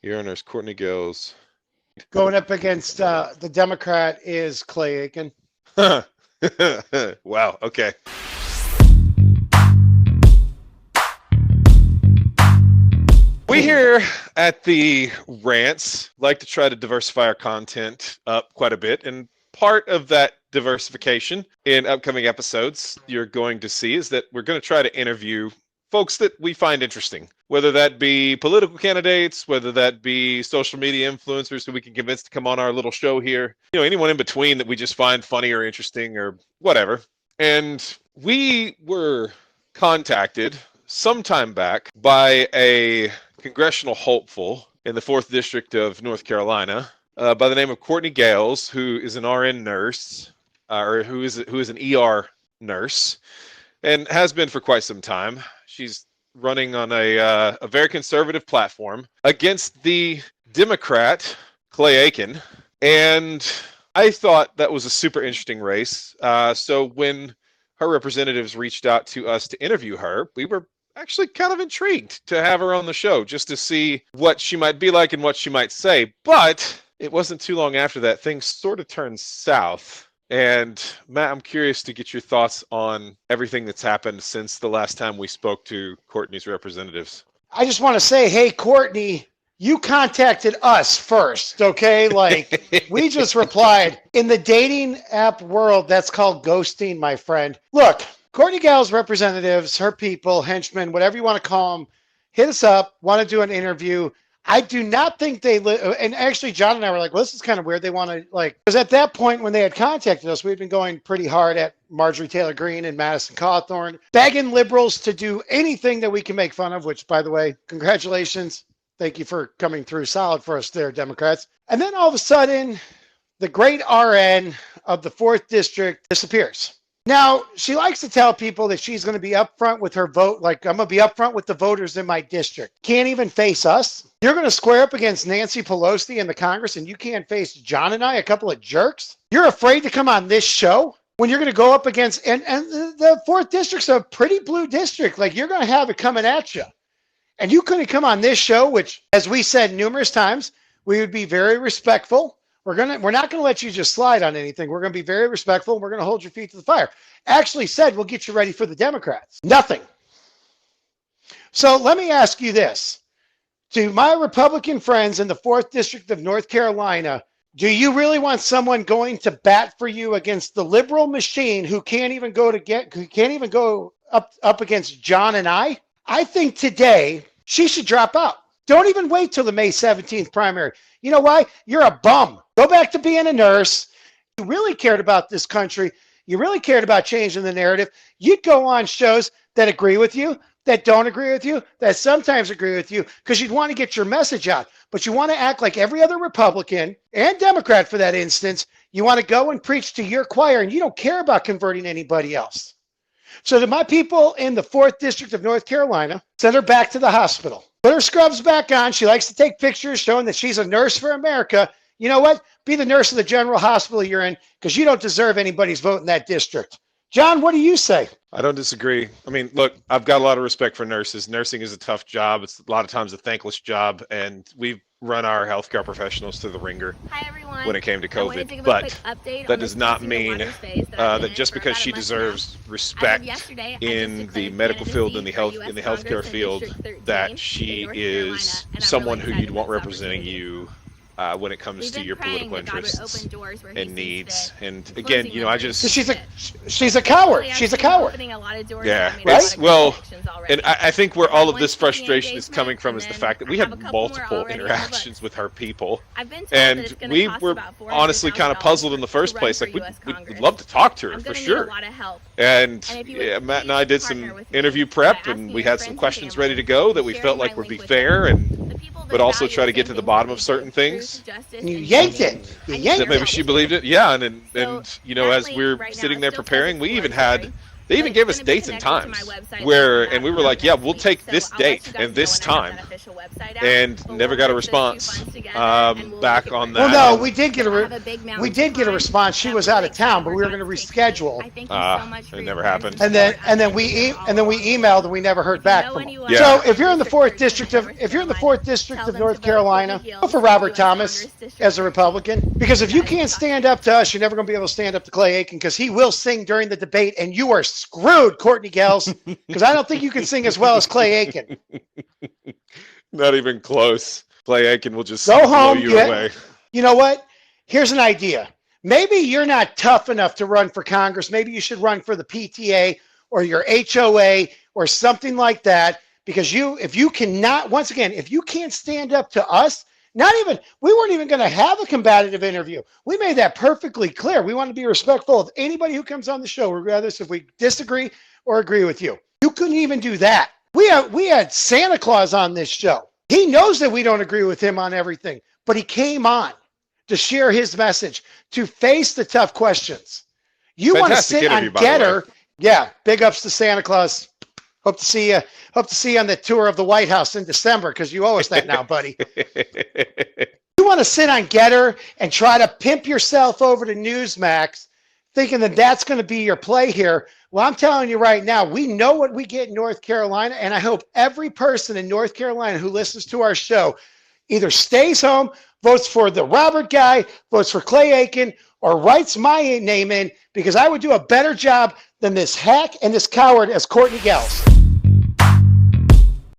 Your Honor's Courtney Geels. Going up against the Democrat is Clay Aiken. Wow, okay. We here at the Wrants like to try to diversify our content up quite a bit, and part of that diversification in upcoming episodes you're going to see is that we're going to try to interview folks that we find interesting, whether that be political candidates, whether that be social media influencers who we can convince to come on our little show here, anyone in between that we just find funny or interesting or whatever. And we were contacted sometime back by a congressional hopeful in the 4th District of North Carolina by the name of Courtney Geels, who is an RN nurse, or who is an ER nurse, and has been for quite some time. She's running on a very conservative platform against the Democrat, Clay Aiken. And I thought that was a super interesting race. So when her representatives reached out to us to interview her, we were actually kind of intrigued to have her on the show just to see what she might be like and what she might say. But it wasn't too long after that things sort of turned south. And Matt, I'm curious to get your thoughts on everything that's happened since the last time we spoke to Courtney's representatives. I just want to say, hey, Courtney, you contacted us first, okay? Like, we just replied. In the dating app world, that's called ghosting, my friend. Look, Courtney Geels' representatives, her people, henchmen, whatever you want to call them, hit us up, want to do an interview. I do not think they and actually John and I were like, well, this is kind of weird. They want to because at that point when they had contacted us, we'd been going pretty hard at Marjorie Taylor Greene and Madison Cawthorn, begging liberals to do anything that we can make fun of, which, by the way, congratulations. Thank you for coming through solid for us there, Democrats. And then all of a sudden, the great RN of the 4th District disappears. Now, she likes to tell people that she's going to be upfront with her vote. Like, I'm going to be upfront with the voters in my district. Can't even face us. You're going to square up against Nancy Pelosi in the Congress, and you can't face John and I, a couple of jerks? You're afraid to come on this show when you're going to go up against, and the 4th District's a pretty blue district. Like, you're going to have it coming at you. And you couldn't come on this show, which, as we said numerous times, we would be very respectful. We're not going to let you just slide on anything. We're going to be very respectful, and we're going to hold your feet to the fire. Actually said, we'll get you ready for the Democrats. Nothing. So let me ask you this. To my Republican friends in the 4th District of North Carolina, do you really want someone going to bat for you against the liberal machine who can't even go up against John and I? I think today she should drop out. Don't even wait till the May 17th primary. You know why? You're a bum. Go back to being a nurse. You really cared about this country. You really cared about changing the narrative. You'd go on shows that agree with you, that don't agree with you, that sometimes agree with you, because you'd want to get your message out. But you want to act like every other Republican and Democrat for that instance. You want to go and preach to your choir, and you don't care about converting anybody else. So to my people in the 4th District of North Carolina, send her back to the hospital. Put her scrubs back on. She likes to take pictures showing that she's a nurse for America. You know what? Be the nurse of the general hospital you're in, because you don't deserve anybody's vote in that district. John, what do you say? I don't disagree. I mean, look, I've got a lot of respect for nurses. Nursing is a tough job. It's a lot of times a thankless job, and we've run our healthcare professionals through the ringer when it came to COVID. But that does not mean that just because she deserves respect in the medical field, in the healthcare field, that she is someone who you'd want representing you when it comes to your political interests and needs. And again, she's a coward. She's a coward. Yeah, right? Well, and I think where all of this frustration is coming from is the fact that we had multiple interactions with her people, and we were honestly kind of puzzled in the first place. Like, we'd love to talk to her for sure. And yeah, Matt and I did some interview prep, and we had some questions ready to go that we felt like would be fair, but also try to get to the bottom of certain things. And you yanked it. You yanked that maybe it. she believed it. Yeah, and as we're sitting there preparing, we even had They even gave us dates and times and we were like, yeah, we'll take this date and this time, and never got a response back on that. Well, no, we did get a response. She was out of town, but we were going to reschedule. It never happened. And then we emailed and we never heard back from them. Yeah. So if you're in the fourth district of North Carolina, vote for Robert Thomas as a Republican, because if you can't stand up to us, you're never going to be able to stand up to Clay Aiken, because he will sing during the debate, and you are screwed, Courtney Geels, because I don't think you can sing as well as Clay Aiken. Not even close. Clay Aiken will just go home. Blow you away. You know what? Here's an idea. Maybe you're not tough enough to run for Congress. Maybe you should run for the PTA or your HOA or something like that, because if you can't stand up to us, we weren't even going to have a combative interview. We made that perfectly clear. We want to be respectful of anybody who comes on the show, regardless if we disagree or agree with you. You couldn't even do that. We had Santa Claus on this show. He knows that we don't agree with him on everything, but he came on to share his message, to face the tough questions. You want to sit on Getter. Yeah, big ups to Santa Claus. Hope to see you on the tour of the White House in December, because you owe us that now, buddy. You want to sit on Getter and try to pimp yourself over to Newsmax, thinking that that's going to be your play here. Well, I'm telling you right now, we know what we get in North Carolina, and I hope every person in North Carolina who listens to our show either stays home, votes for the Robert guy, votes for Clay Aiken, or writes my name in, because I would do a better job than this hack and this coward as Courtney Geels.